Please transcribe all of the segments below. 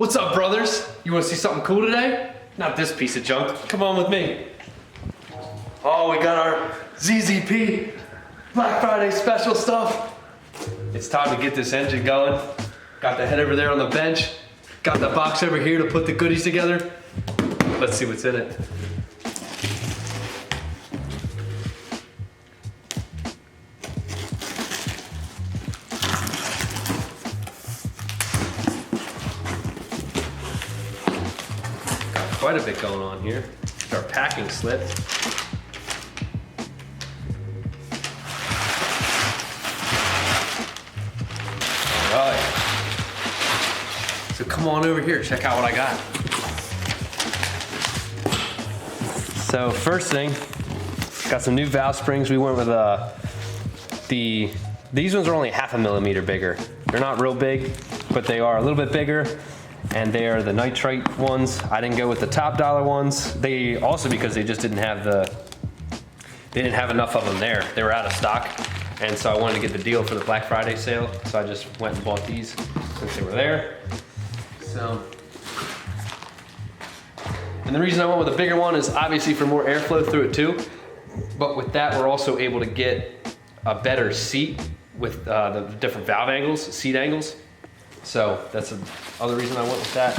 What's up, brothers? You want to see something cool today? Not this piece of junk. Come on with me. Oh, we got our ZZP Black Friday special stuff. It's time to get this engine going. Got the head over there on the bench. Got the box over here to put the goodies together. Let's see what's in it. Quite a bit going on here. Our packing slip. All right. So come on over here, check out what I got. So first thing, got some new valve springs. We went with these ones are only 0.5 millimeter bigger. They're not real big, but they are a little bit bigger. And they are the nitrite ones. I didn't go with the top dollar ones. They also, because they just didn't have enough of them there. They were out of stock. And so I wanted to get the deal for the Black Friday sale. So I just went and bought these since they were there. So, and the reason I went with a bigger one is obviously for more airflow through it too. But with that, we're also able to get a better seat with the different valve angles, seat angles. So that's the other reason I went with that.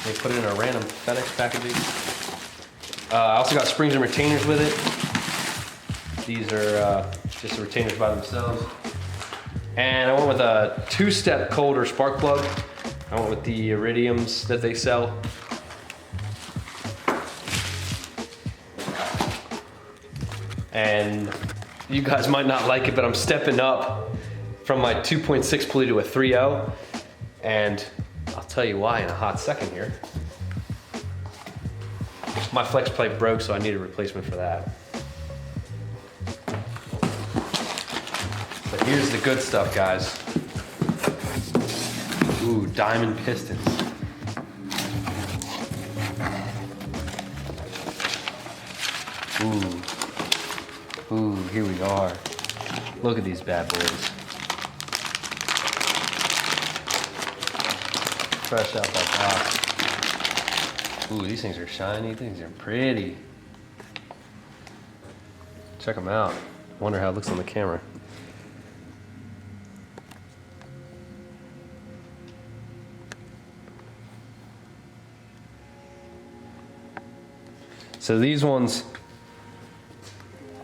They put it in a random FedEx packaging. I also got springs and retainers with it. These are just the retainers by themselves. And I went with a 2-step cold or spark plug. I went with the iridiums that they sell. And you guys might not like it, but I'm stepping up from my 2.6 pulley to a 3.0, and I'll tell you why in a hot second here. My flex plate broke, so I need a replacement for that. But here's the good stuff, guys. Ooh, diamond pistons. Ooh, here we are. Look at these bad boys. Fresh out that box. Ooh, these things are shiny. These things are pretty. Check them out. Wonder how it looks on the camera. So these ones,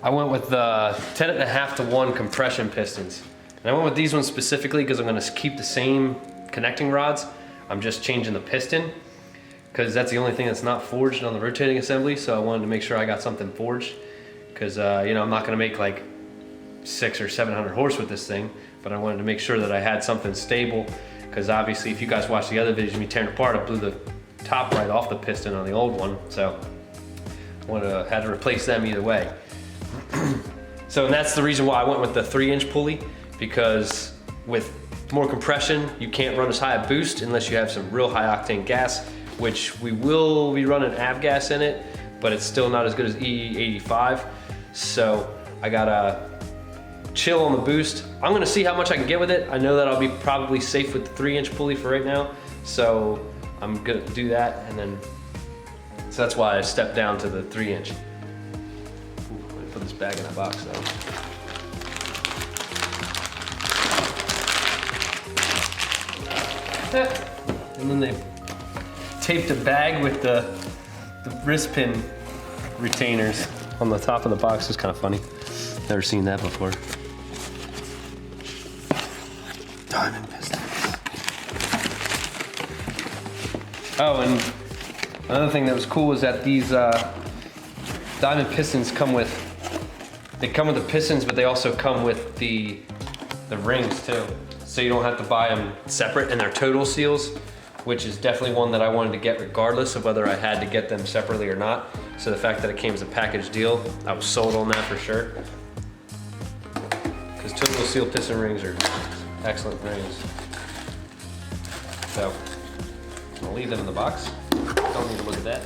I went with the 10.5 to 1 compression pistons. And I went with these ones specifically because I'm going to keep the same connecting rods. I'm just changing the piston because that's the only thing that's not forged on the rotating assembly. So I wanted to make sure I got something forged because you know, I'm not going to make like 600 or 700 horse with this thing, but I wanted to make sure that I had something stable because obviously if you guys watch the other videos of me tearing apart, I blew the top right off the piston on the old one. So I had to replace them either way. So and that's the reason why I went with the 3-inch pulley, because with more compression, you can't run as high a boost unless you have some real high octane gas, which we will be running avgas in it, but it's still not as good as E85. So I gotta chill on the boost. I'm gonna see how much I can get with it. I know that I'll be probably safe with the 3-inch pulley for right now. So I'm gonna do that, and then, so that's why I stepped down to the 3-inch. Let me put this bag in a box though. And then they taped a bag with the wrist pin retainers on the top of the box. It's kind of funny. Never seen that before. Diamond pistons. Oh, and another thing that was cool was that these diamond pistons come with the pistons, but they also come with the rings too. So you don't have to buy them separate, and they're total seals, which is definitely one that I wanted to get regardless of whether I had to get them separately or not. So the fact that it came as a package deal, I was sold on that for sure. Because total seal piston rings are excellent rings. So I'm gonna leave them in the box. Don't need to look at that.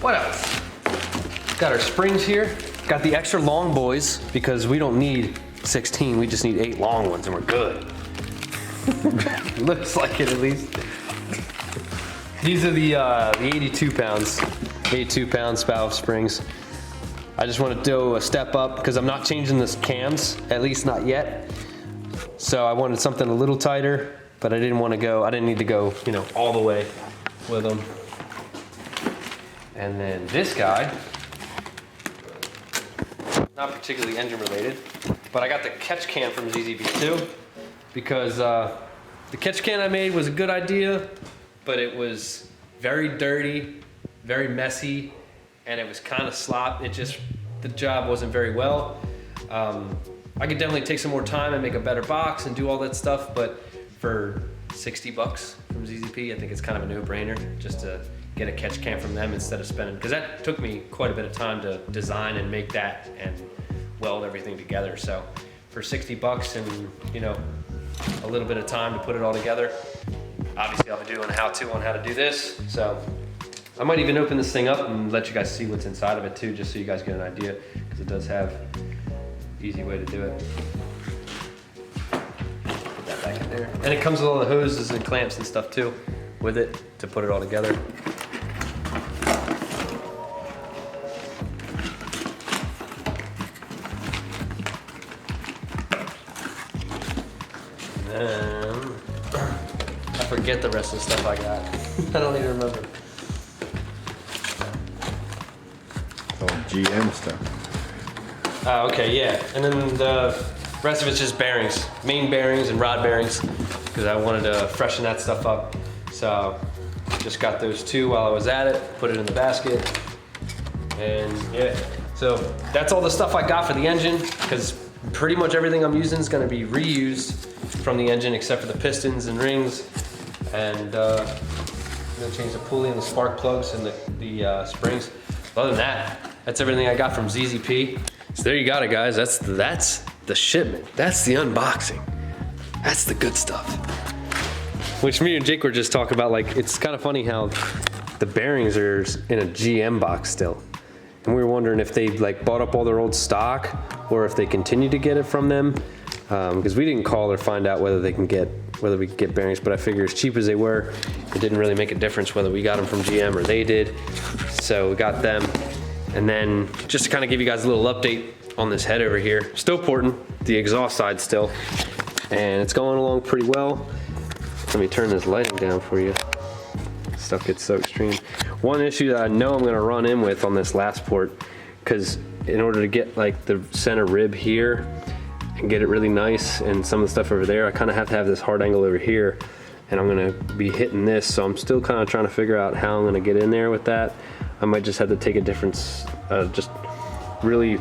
What else? Got our springs here. Got the extra long boys because we don't need 16, we just need 8 long ones and we're good. Looks like it at least. These are the 82 pounds valve springs. I just want to do a step up because I'm not changing this cams, at least not yet. So I wanted something a little tighter, but I didn't need to go, you know, all the way with them. And then this guy, not particularly engine related, but I got the catch can from ZZB too, because the catch can I made was a good idea, but it was very dirty, very messy, and it was kind of the job wasn't very well. I could definitely take some more time and make a better box and do all that stuff, but for 60 bucks from ZZP, I think it's kind of a no-brainer just to get a catch can from them instead of spending, because that took me quite a bit of time to design and make that and weld everything together. So for 60 bucks and, you know, a little bit of time to put it all together, obviously I'll be doing a how-to on how to do this. So I might even open this thing up and let you guys see what's inside of it too, just so you guys get an idea, because it does have an easy way to do it. Put that back in there. And it comes with all the hoses and clamps and stuff too with it to put it all together. I forget the rest of the stuff I got. I don't even remember. Oh, GM stuff. Okay, yeah. And then the rest of it's just bearings, main bearings and rod bearings, because I wanted to freshen that stuff up. So just got those two while I was at it, put it in the basket, and yeah. So that's all the stuff I got for the engine, because pretty much everything I'm using is going to be reused from the engine except for the pistons and rings, and I'm going to change the pulley and the spark plugs and the springs. Other than that, that's everything I got from ZZP. So there you got it, guys. That's the shipment. That's the unboxing. That's the good stuff. Which me and Jake were just talking about, like, it's kind of funny how the bearings are in a GM box still. And we were wondering if they like bought up all their old stock or if they continue to get it from them. Because we didn't call or find out whether we could get bearings, but I figure as cheap as they were, it didn't really make a difference whether we got them from GM or they did. So we got them. And then just to kind of give you guys a little update on this head over here, still porting the exhaust side still, and it's going along pretty well. Let me turn this lighting down for you. Stuff gets so extreme. One issue that I know I'm gonna run in with on this last port, because in order to get like the center rib here and get it really nice and some of the stuff over there, I kind of have to have this hard angle over here, and I'm gonna be hitting this, so I'm still kind of trying to figure out how I'm gonna get in there with that. I might just have to take a different, just really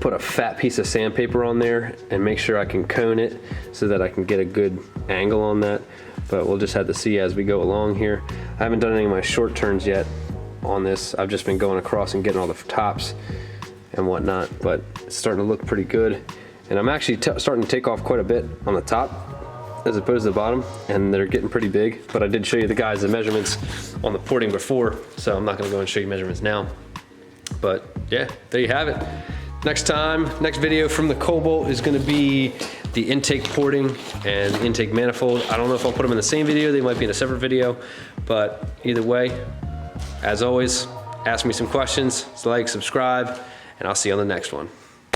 put a fat piece of sandpaper on there and make sure I can cone it so that I can get a good angle on that. But we'll just have to see as we go along here. I haven't done any of my short turns yet on this. I've just been going across and getting all the tops and whatnot, but it's starting to look pretty good. And I'm actually starting to take off quite a bit on the top as opposed to the bottom, and they're getting pretty big. But I did show you the guys the measurements on the porting before, so I'm not gonna go and show you measurements now. But yeah, there you have it. Next video from the Cobalt is gonna be the intake porting and intake manifold. I don't know if I'll put them in the same video, they might be in a separate video, but either way, as always, ask me some questions, like, subscribe, and I'll see you on the next one.